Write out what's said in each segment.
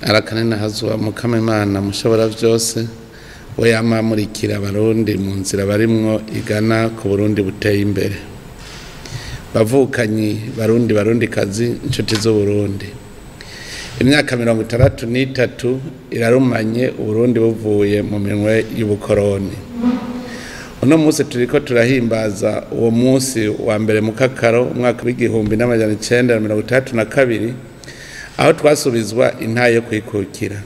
arakanena hazwa mukama Imana mushobora byose we yamamurikira abarundi mu nzira barimwo igana ku Burundi buteye imbere. Bavukanyi barundi kazi inshuti zo Burundi, imyaka 63 irarumanye Uburundi buvuye mu minwe y'ubukoroni. Uno munsi turiko turahimbaza uwo munsi wa mbere mu Kakaro umwaka w'1932 aho twasubizwa intaye yo kwikukira.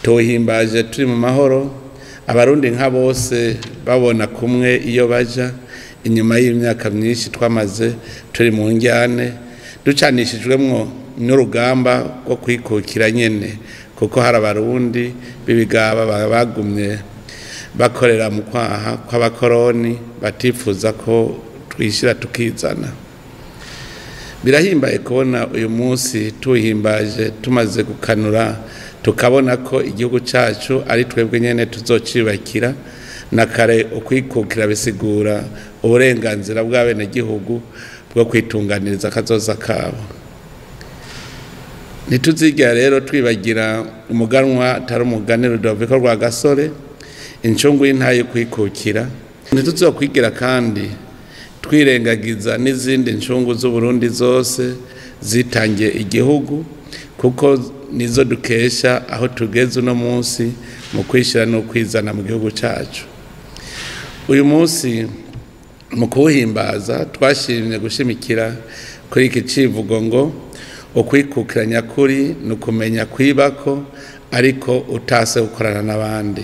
Tuhimbaje turi mu mahoro, abarundi nka bose babona kumwe iyo baja inyuma y'imyaka myinshi twamaze turi mu njyane ducanishijwemwo n'urugamba rwo kwikukira nyene, kuko hari abarundi b'ibigaba bagumye bakorera mu kwaha kw'abakoroni batifuza ko twishira tukizana. Birahimbaye kubona uyu munsi tuhimbaje tumaze gukanura tukabona ko igihugu cacu ari twebwe nyene tuzocibakira, na kare ukwikukira bisigura uburenganzira bw'abene gihugu bwo kwitunganiriza akazoza kabo. Ntituzigira rero twibagira umuganwa atari umugani Rudoviko Rwagasore, incungu y'intaye kwikukira. Ntituzokwigira kandi twirengagiza n'izindi ncungu z'Uburundi zose zitangiye igihugu, kuko nizo dukesha aho tugeze uno munsi mu kwishira no kwizana mu gihugu cacu. Uyu munsi mu kuhimbaza twashimye gushimikira kuri iki civugo ngo ukwikukira nyakuri no kumenya kwibako ariko utase gukorana n'abandi.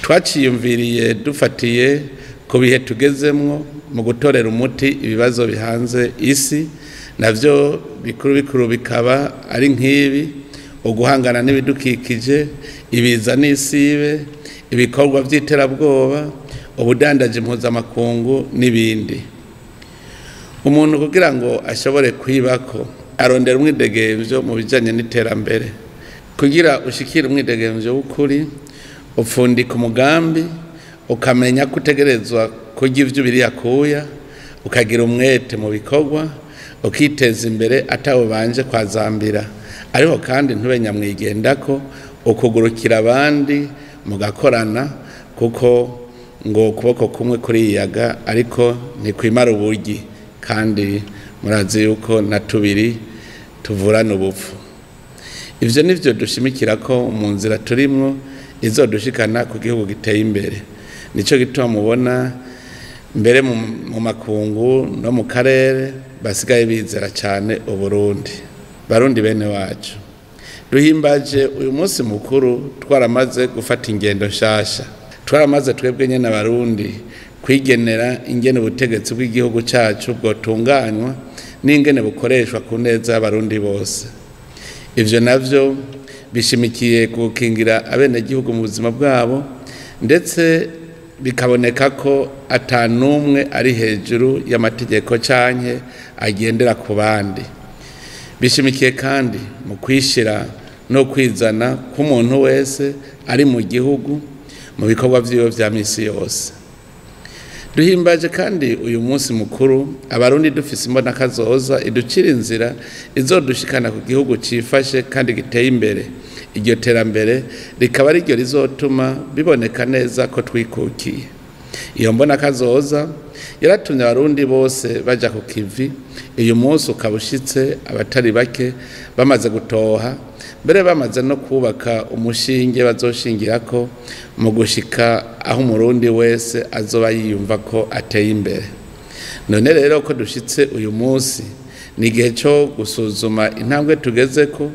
Twaciyumviriye dufatiye ku bihe tugezemwo mu gutorera umuti ibibazo bihanze isi, navyo bikuru bikaba ari nk'ibi: uguhangana n'ibidukikije, ibiza n'isibe, ibikorwa by'iterabwoba, ubudandaji mpuzamakungu n'ibindi. Umuntu kugira ngo ashobore kwibako arondera umwidegemvyo mu bijanye n'iterambere. Kugira ushikire umwidegemvyo w'ukuri upfundika umugambi, ukamenya kutegerezwa kurya ivyo biriyakuya, ukagira umwete mu bikorwa, ukiteza imbere atawe banje kwazambira. Ariko kandi ntube nyamwigendako, ukugurukira abandi mugakorana, kuko ngo kuboko kumwe kuriyaga ariko ntikwimara uburyi, kandi murazi yuko na tubiri tuvurana ubupfu. Ivyo nivyo dushimikira ko mu nzira turimwo izodushikana ku gihugu giteye imbere. Nico gituma mubona mbere mu makungu no mu karere basigaye bizera cyane Uburundi. Barundi bene wacu, duhimbaje uyu munsi mukuru twaramaze gufata ingendo nshasha. Twaramaze twebwe nyene abarundi kwigenera ingene ubutegetsi bw'igihugu cacu bwotunganywa n'ingene bukoreshwa ku neza y'abarundi bose. Ivyo navyo bishimikiye gukingira abene gihugu mu buzima bwabo, ndetse bikaboneka ko atanumwe ari hejuru y'amategeko canke agendera ku bandi. Bishimikiye kandi mu kwishira no kwizana k'umuntu wese ari mu gihugu mu bikorwa vyiwe vya misi yose. Duhimbaje kandi uyu munsi mukuru abarundi dufise imbona kazoza iducira inzira izodushikana ku gihugu cifashe kandi giteye imbere. Iryo terambere rikaba ari ryo rizotuma biboneka neza ko twikukiye. Iyo mbona kazoza yaratumye abarundi bose baja ku kivi. Uyu munsi ukabushitse abatari bake bamaze gutoha, mbere bamaze no kubaka umushinge bazoshingirako mu gushika aho umurundi wese azoba yiyumva ko ateye imbere. None rero ko dushitse uyu munsi ni igihe cyo gusuzuma intambwe tugezeko,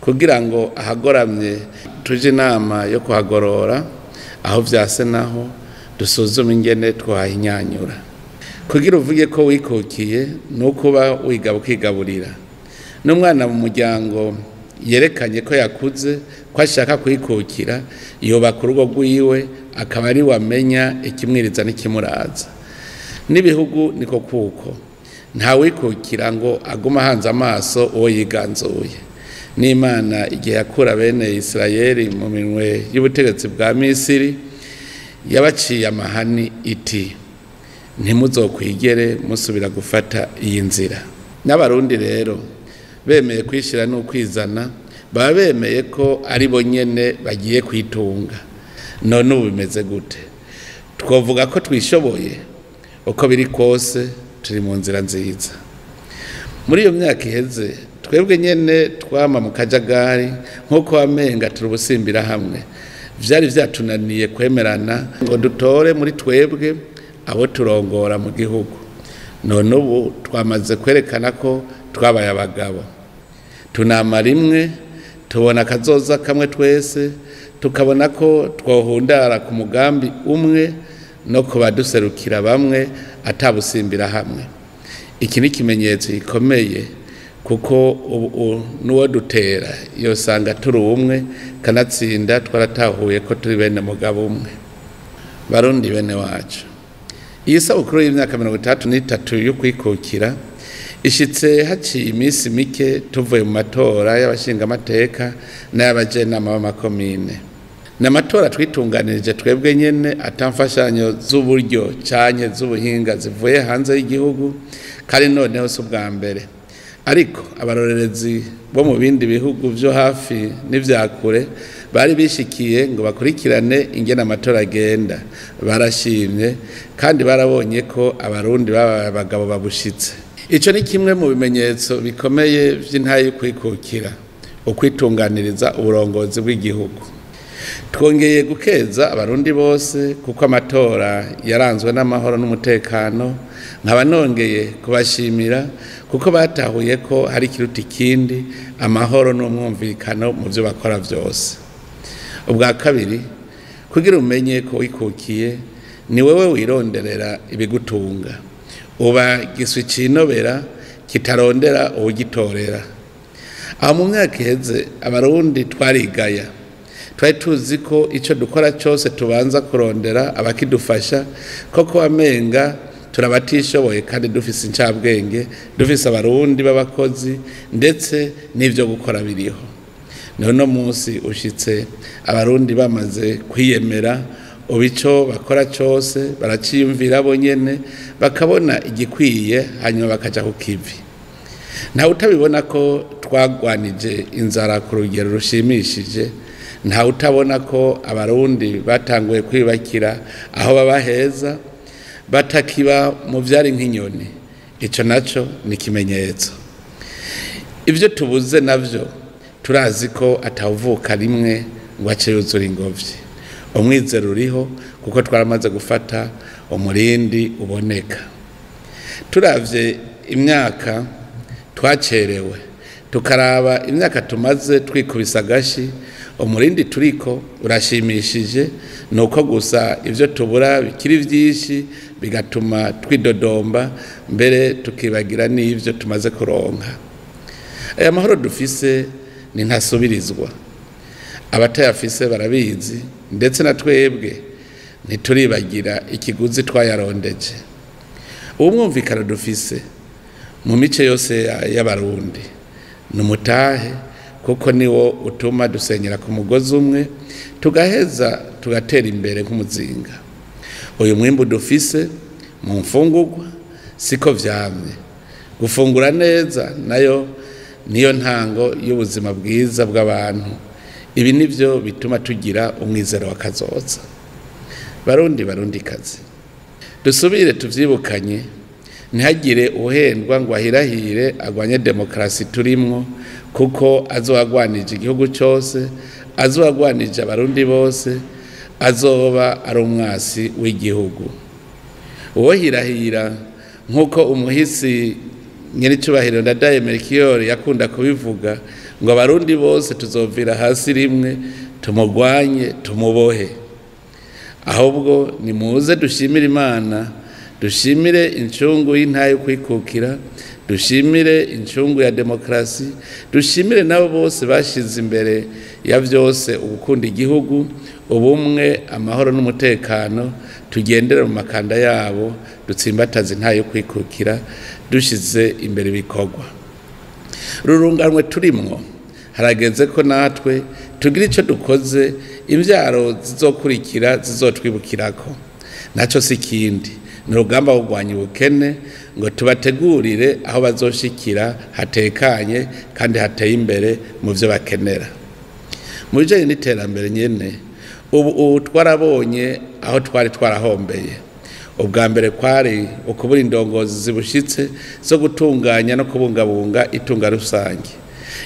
kugira ngo ahagoramye tuje inama yo kuhagorora, aho vyase naho dusuzume ingene twahinyanyura. Kugira uvuge ko wikukiye nukuba wiga ukigaburira. N'umwana mu muryango yerekanye ko yakuze ko ashaka kwikukira, yoba ku rugo rwiwe akaba ari wamenya ikimwiriza n'ikimuraza. N'ibihugu niko kuko nta wikukira ngo aguma hanze amaso uwo yiganzuye. N'Imana igihe yakura bene Isirayeli mu minwe y'ubutegetsi bwa Misiri yabaciye amahani iti ntimuzokwigere musubira gufata iyi nzira. N'abarundi rero bemeye kwishira no kwizana baba bemeye ko ari bo nyene bagiye kwitunga. None ubu bimeze gute? Twovuga ko twishoboye? Uko biri kose turi mu nzira nziza. Muri iyo myaka iheze twebwe nyene twama mu kajagari nk'uko wamenga turi ubusimbira hamwe. Vyari vyatunaniye kwemerana ngo dutore muri twebwe abo turongora mu gihugu. None ubu twamaze kwerekana ko twabaye abagabo. Tunama rimwe, tubona akazoza kamwe twese, tukabona ko twohundara ku mugambi umwe no kubaduserukira bamwe atabusimbira hamwe. Iki ni ikimenyetso gikomeye kuko ubu nuwo dutera yosanga turi umwe kanatsinda twaratahuye ko turi bene mugabo umwe. Barundi bene wacu, iyi sabukuru y'imyaka 33 yo kwikukira ishitse haciye iminsi mike tuvuye mu matora y'abashinga amateka n'abajenama b'amakomine. N'amatora twitunganirije twebwe nyene atamfashanyo z'uburyo canye z'ubuhinga zivuye hanze y'igihugu, kandi noneho si ubwa mbere. Ariko abarorerezi bo mu bindi bihugu vyo hafi n'ivyakure bari bishikiye ngo bakurikirane ingene amatora agenda, barashimye kandi barabonye ko abarundi baba abagabo babushitse. Ico ni kimwe mu bimenyetso bikomeye vy'intaye kwikukira, ukwitunganiriza uburongozi bw'igihugu. Twongeye gukeza abarundi bose kuko amatora yaranzwe n'amahoro n'umutekano, nkaba nongeye kubashimira kuko batahuye ko hari kiruta ikindi amahoro n'umwumvikano mu byo bakora byose. Ubwa kabiri, kugira umenye ko wikukiye ni wewe wironderera ibigutunga, uba giswi cinobera kitarondera ugitorera. Aho mu myaka iheze abarundi twarigaya, twari tuzi ko icyo dukora cyose tubanza kurondera abakidufasha, koko wamenga turabatishoboye kandi dufise incabwenge, dufise abarundi b'abakozi ndetse n'ivyo gukora biriho. None munsi ushitse abarundi bamaze kwiyemera, ubico bakora cyose baraciyumvira bo nyene bakabona igikwiye, hanyuma bakaja ku kivi. Nta utabibona ko twagwanije inzara ku rugero rushimishije, nta utabona ko abarundi batanguye kwibakira aho baba heza, batakiba mu vyari nk'inyoni. Ico naco ni kimenyetso. Ivyo tubuze navyo turazi ko atavuka rimwe ngo ace yuzura ingobyi. Umwizero uriho kuko twaramaze gufata umurindi uboneka. Turavye imyaka twacerewe, tukaraba imyaka tumaze twikubisa agashi, umurindi turiko urashimishije, nuko gusa ivyo tubura bikiri vyinshi bigatuma twidodomba, mbere tukibagira n'ivyo tumaze kuronka. Aya mahoro dufise ni ntasubirizwa, abatayafise barabizi, ndetse na twebwe ntituribagira ikiguzi twayarondeje. Umwumvikano dufise mu mice yose y'abarundi numutahe, kuko niwo utuma dusenyera ku mugozi umwe, tugaheza tugatera imbere nk'umuzinga. Uyu mwimbu dufise mu mfungurwa siko vyamye. Gufungura neza nayo niyo ntango y'ubuzima bwiza bw'abantu. Ibi nivyo bituma tugira umwizero wakazoza. Barundi kazi, dusubire tuvyibukanye, ntihagire uhendwa ngo ahirahire agwanye demokrasi turimwo, kuko azowagwanije igihugu cyose, azowagwanije abarundi bose, azoba ari umwasi w'igihugu. Uwo hirahira nk'uko umuhisi nyiricubahiro Ndadaye Melchior yakunda kubivuga, ngo abarundi bose tuzovira hasi rimwe tumugwanye tumubohe. Ahubwo nimuze dushimire Imana, dushimire incungu y'intaye kwikukira, dushimire incungu ya demokrasi, dushimire nabo bose bashize imbere ya vyose ugukunda igihugu, ubumwe, amahoro n'umutekano, tugendere mu makanda yabo, dutsimbataza intaye kwikukira, dushize imbere ibikorwa. Rurunganwe turimwo, harageze ko natwe tugira ico dukoze imvyaro zizokurikira zizotwibukirako. Naco si kindi ni urugamba rwo kurwanya ubukene ngo tubategurire aho bazoshikira hatekanye kandi hateye imbere mu byo bakenera. Mu bijyanye n'iterambere nyine ubu twarabonye aho twari twarahombeye. Ubwa mbere kwari ukubura indongozi zibushitse zo gutunganya no kubungabunga itunga rusange.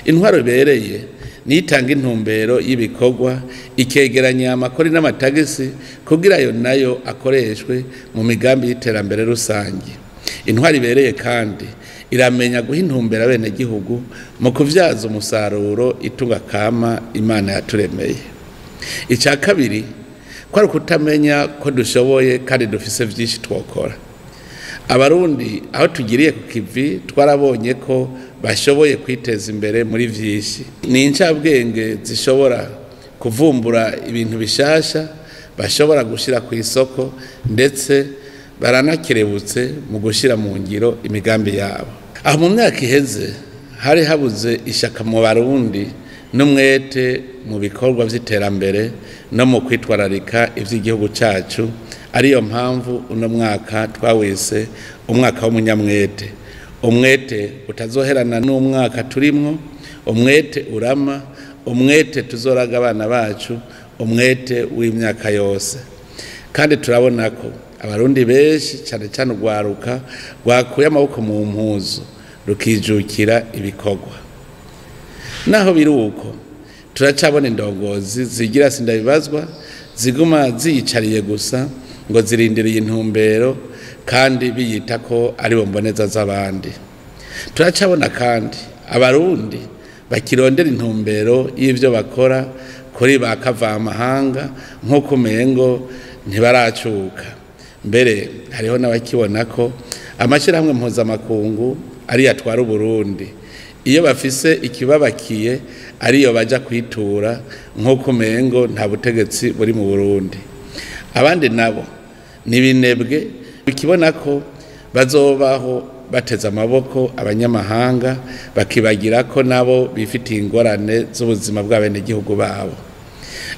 Intwaro ibereye nitanga intumbero y'ibikorwa ikegeranya amakori n'amatagisi kugira yo nayo akoreshwe mu migambi y'iterambere rusange. Intwaro ibereye kandi iramenya guha intumbero abene gihugu mu kuvyaza umusaruro itunga kama Imana yaturemeye. Icya kabiri kwari kutamenya ko dushoboye kandi dufise vyinshi twokora. Abarundi aho tugiriye ku kivi twarabonye ko bashoboye kwiteza imbere muri vyinshi. Ni incabwenge zishobora kuvumbura ibintu bishasha, bashobora gushira ku isoko ndetse baranakerebutse mu gushira mu ngiro imigambi yabo. Aho mu myaka iheze hari habuze ishaka mu Barundi n'umwete mu bikorwa vy'iterambere no mu kwitwararika ivy'igihugu cacu. Ariyo mpamvu uno mwaka twawise umwaka w'umunyamwete. Umwete utazoherana n'umwaka turimwo, umwete urama, umwete tuzoraga abana bacu, umwete w'imyaka yose. Kandi turabona ko Abarundi benshi cyane cyane urwaruka rwakuye amaboko mu mpuzu rukijukira ibikorwa. Naho biruko turacabona indongozi zigira sindabibazwa ziguma ziyicariye gusa ngo zirindiriye intumbero kandi biyita ko ari bomboneza z'abandi. Turacabona kandi Abarundi bakirondera intumbero y'ivyo bakora kuri bakava amahanga nk'uko umengo ntibaracuka. Mbere hariho n'abakibona ko amashirahamwe mpuzamakungu ari yatwara Burundi iyo bafise ikibabakiye ariyo baja kwitura nk'uko umengo nta butegetsi buri mu Burundi. Abandi nabo nibinebwe bikibona ko bazobaho bateza amaboko abanyamahanga bakibagira ko nabo bifitiye ingorane z'ubuzima bw'abene gihugu babo.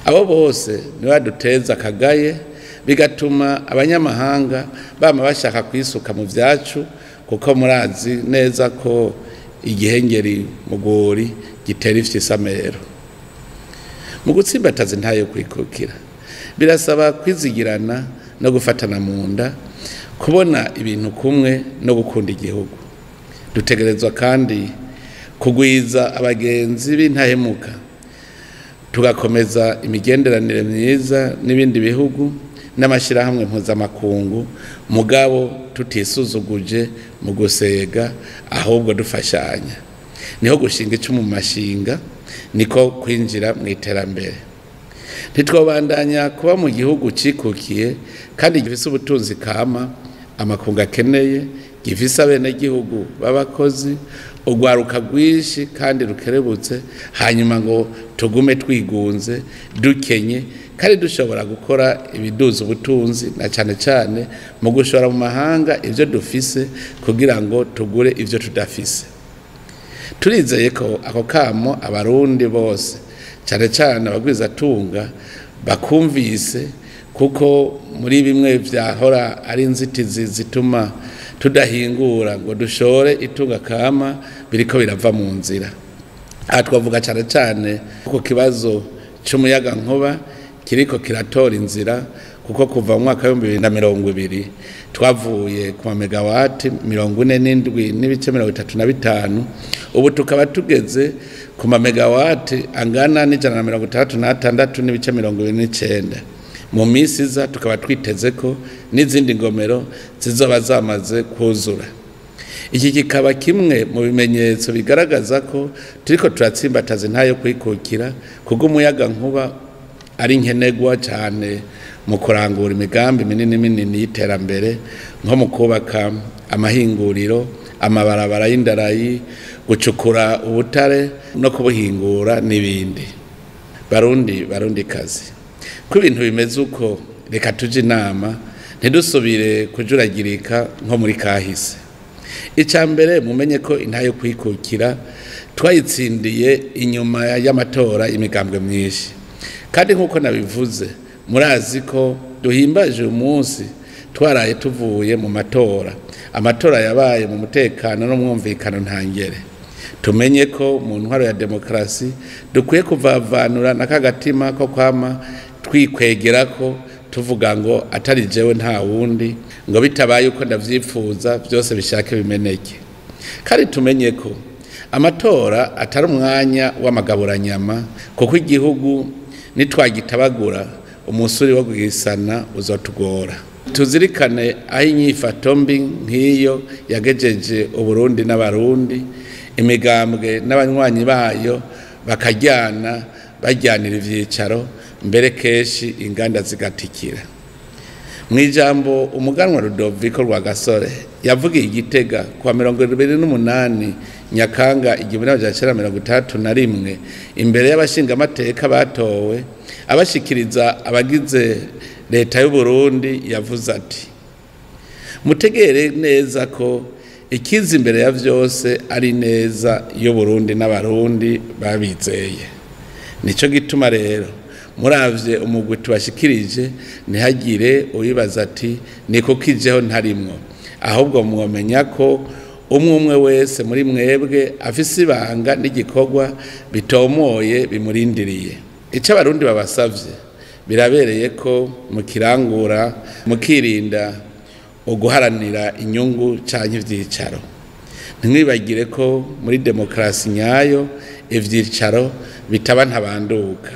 Abo bose niwe baduteza akagaye bigatuma abanyamahanga bama bashaka kwisuka mu vyacu kuko murazi neza ko igihengeri mugori gitera ifyisamero. Mu gutsimbataza ntayo kwikukira birasaba kwizigirana no gufatana mu nda, kubona ibintu kumwe no gukunda igihugu. Dutegerezwa kandi kugwiza abagenzi b'intahemuka, tugakomeza imigenderanire myiza n'ibindi bihugu n'amashirahamwe mpuzamakungu, mugabo tutisuzuguje mu gusega ahubwo dufashanya. Niho gushinga icumu mu mashinga, niko kwinjira mu iterambere. Ntitwobandanya kuba mu gihugu cikukiye kandi gifise ubutunzi kama amakungu akeneye, gifise abene gihugu b'abakozi, urwaruka rwinshi kandi rukerebutse, hanyuma ngo tugume twigunze dukenye kandi dushobora gukora ibiduza ubutunzi na cyane cyane mu gushora mu mahanga ivyo dufise kugira ngo tugure ivyo tudafise. Turizeye ko ako kamo Abarundi bose cyane cyane abagwizatunga bakumvise, kuko muri bimwe vyahora ari inzitizi zituma tudahingura ngo dushore itunga kama biriko birava mu nzira. Aha twavuga cyane cyane kuko kibazo cy'umuyaga nkuba kiriko kiratora inzira, kuko kuva mu mwaka wa 2020 twavuye ku megawati 47.35, ubu tukaba tugeze ku megawati angana n'166.29. Mu minsi iza tukaba twiteze ko n'izindi ngomero zizoba zamaze kuzura. Iki kikaba kimwe mu bimenyetso bigaragaza ko turiko turatsimbataza ntayo kwikukira, kuko umuyaga nkuba ari nkenegwa cyane mu kurangura imigambi minini y'iterambere, nko mu kubaka amahinguriro, amabarabara y'indarayi, gucukura ubutare no kubuhingura n'ibindi. Barundi kazi, ko ibintu bimeze uko reka tuje inama ntidusubire kujuragirika nko muri kahise. Icambere mumenye ko intayo kwikukira twayitsindiye inyuma y'amatora y'imigambwe myinshi, kandi nkuko nabivuze murazi ko duhimbaje umunsi twaraye tuvuye mu matora, amatora yabaye mu mutekano no mwumvikano ntangere. Tumenye ko mu ntwaro ya demokarasi dukwiye kuvavanura n'akagatima ko kwama twikwegera ko tuvuga ngo atari jewe nta wundi, ngo bitabaye uko ndavyifuza byose bishake bimeneke. Kandi tumenye ko amatora atari umwanya w'amagaburanyama, kuko igihugu nitwagitabagura umusuri wo kugisana uzotugora. Tuzirikane aho inyifato mbi nk'iyo yagejeje Uburundi n'abarundi, imigambwe n'abanywanyi bayo bakajyana bajyanira ivyicaro, mbere keshi inganda zigatikira. Mwijambo umuganwa Rudoviko Rwagasore yavugiye Igitega kwa 28 Nyakanga 1961 imbere y'abashinga amateka batowe abashikiriza abagize leta y'u Burundi, yavuze ati: mutegere neza ko ikiza imbere ya vyose ari neza y'u Burundi n'abarundi babizeye. Nico gituma rero muravye umugwi tubashikirije ntihagire uyibaza ati niko kijeho ntarimwo, ahubwo mwomenya ko umwe wese muri mwebwe afise ibanga n'igikorwa bitomoye bimurindiriye. Ico abarundi babasavye birabereye ko mukirangura, mukirinda uguharanira inyungu canke ivyicaro. Ntimwibagire ko muri demokarasi nyayo ivyicaro bitaba ntabanduka.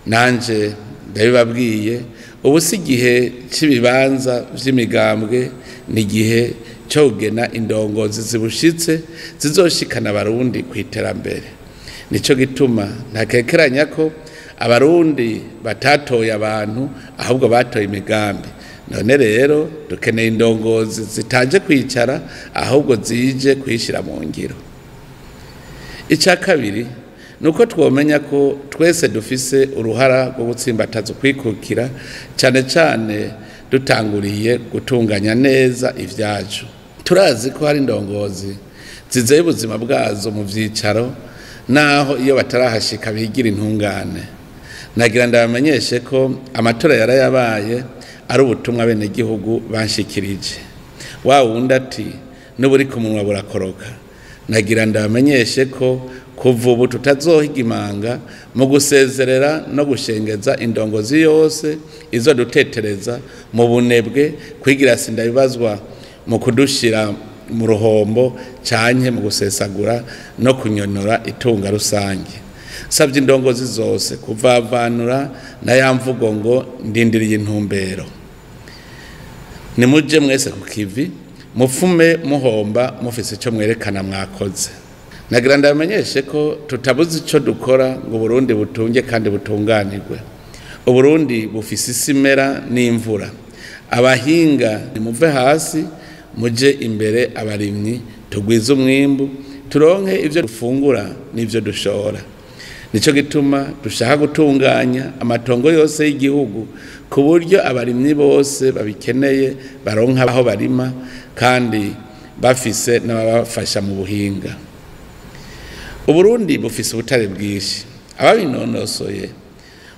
Nanje ndabibabwiye, ubu si igihe cy'ibibanza vy'imigambwe, ni igihe cyo kugena indongozi zibushitse zizoshikana abarundi ku iterambere. Nico gituma ntakekeranya ko abarundi batatoye abantu, ahubwo batoye imigambi. None rero dukeneye indongozi zitaje kwicara, ahubwo zije kwishira mu ngiro. Ica kabiri nuko twomenya ko twese dufise uruhara rwo gutsimbataza kwikukira, cyane cyane dutanguriye gutunganya neza ivyacu. Turazi ko hari indongozi zizeye ubuzima bwazo mu vyicaro, naho iyo batarahashika bigira intungane. Nagira ndabamenyeshe ko amatora yarayabaye ari ubutumwa bene gihugu banshikirije. Wa wundi ati n'uburi ku munwa burakoroka. Nagira ndabamenyeshe ko kuva ubu tutazohiga imanga mu gusezerera no gushengeza indongozi yose izo dutetereza mu bunebwe, kwigira sindabibazwa mu kudushira mu ruhombo canke mu gusesagura no kunyonora itunga rusange. Savye indongozi zose kuvavanura na yamvugo ngo ndindiriye intumbero. Nimuje mwese ku kivi, mufume muhomba mufise ico mwerekana mwakoze. Nagira ndamenyeshe ko tutabuze ico dukora ngo Burundi butunge kandi butunganirwe. Uburundi bufise isimera n'imvura. Abahinga nimuve hasi, muje imbere abarimyi, tugwize umwimbu, turonke ivyo dufungura n'ivyo dushora. Nico gituma dushaka gutunganya amatongo yose y'igihugu ku buryo abarimyi bose babikeneye baronka aho barima, kandi bafise n'abafasha mu buhinga. Uburundi bufise ubutare bwinshi. Ababinonosoye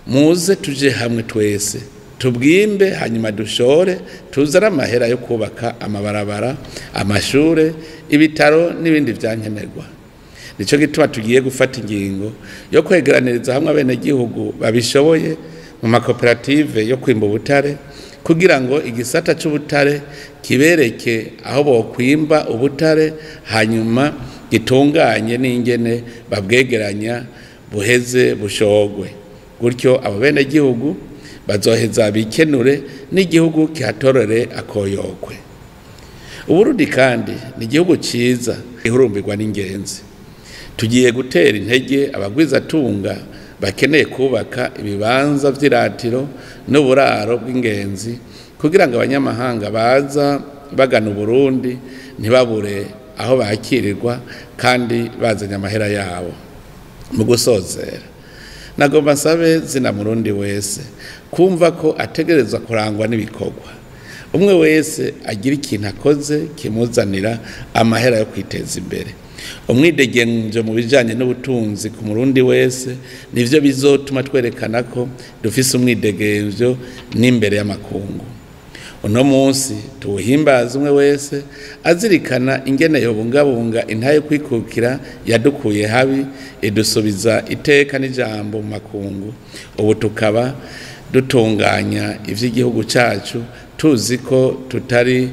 muze tuje hamwe twese tubwimbe, hanyuma dushore, tuzana amahera yo kubaka amabarabara, amashure, ibitaro n'ibindi vyankenerwa. Nico gituma tugiye gufata ingingo yo kwegeraniriza hamwe abene gihugu babishoboye mu makoperative yo kwimba ubutare, kugira ngo igisata c'ubutare kibereke aho bokwimba ubutare, hanyuma gitunganye n'ingene babwegeranya buheze bushogwe. Gutyo abo bene gihugu bazoheza bikenure n'igihugu kihatorere akoyokwe. Uburundi kandi ni igihugu ciza gihurumbirwa n'ingenzi. Tugiye gutera intege abagwiza tunga bakeneye kubaka ibibanza vy'iratiro n'uburaro bw'ingenzi, kugira ngo abanyamahanga baza bagana Burundi ntibabure aho bakirirwa kandi bazanye amahera yabo. Mu gusozera, nagomba nsabe zina Murundi wese kumva ko ategerezwa kurangwa n'ibikorwa. Umwe wese agira ikintu akoze kimuzanira amahera yo kwiteza imbere. Umwidegenjo mu bijanye n'ubutunzi ku Murundi wese nivyo bizotuma twerekana ko dufise umwidegenjo n'imbere y'amakungu. uno munsi tuwuhimbaza umwe wese azirikana ingene yobungabunga intayo kwikukira yadukuye habi idusubiza iteka n'ijambo mu makungu. Ubu tukaba dutunganya ivy'igihugu cacu tuzi ko tutari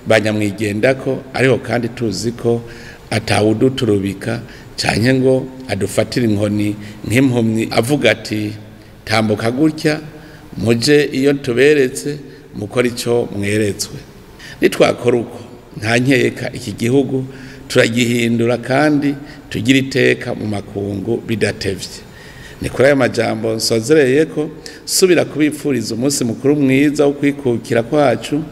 banyamwigendako, ariko kandi tuzi ko atawuduturubika canke ngo adufatire inkoni nk'impumyi avuga ati tambuka gutya muje iyo tuberetse mukora ico mweretswe. Nitwakora uko nta nkeka iki gihugu turagihindura kandi tugira iteka mu makungu bidatevye. Ni kuri ayo majambo nsozereye ko subira kubipfuriza umunsi mukuru mwiza wo kwikukira kwacu,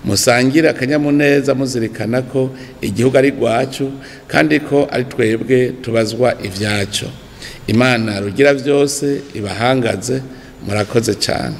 musangira akanyamuneza muzirikana ko igihugu ari rwacu kandi ko ari twebwe tubazwa ivyaco. Imana rugira vyose ibahangaze, murakoze cyane.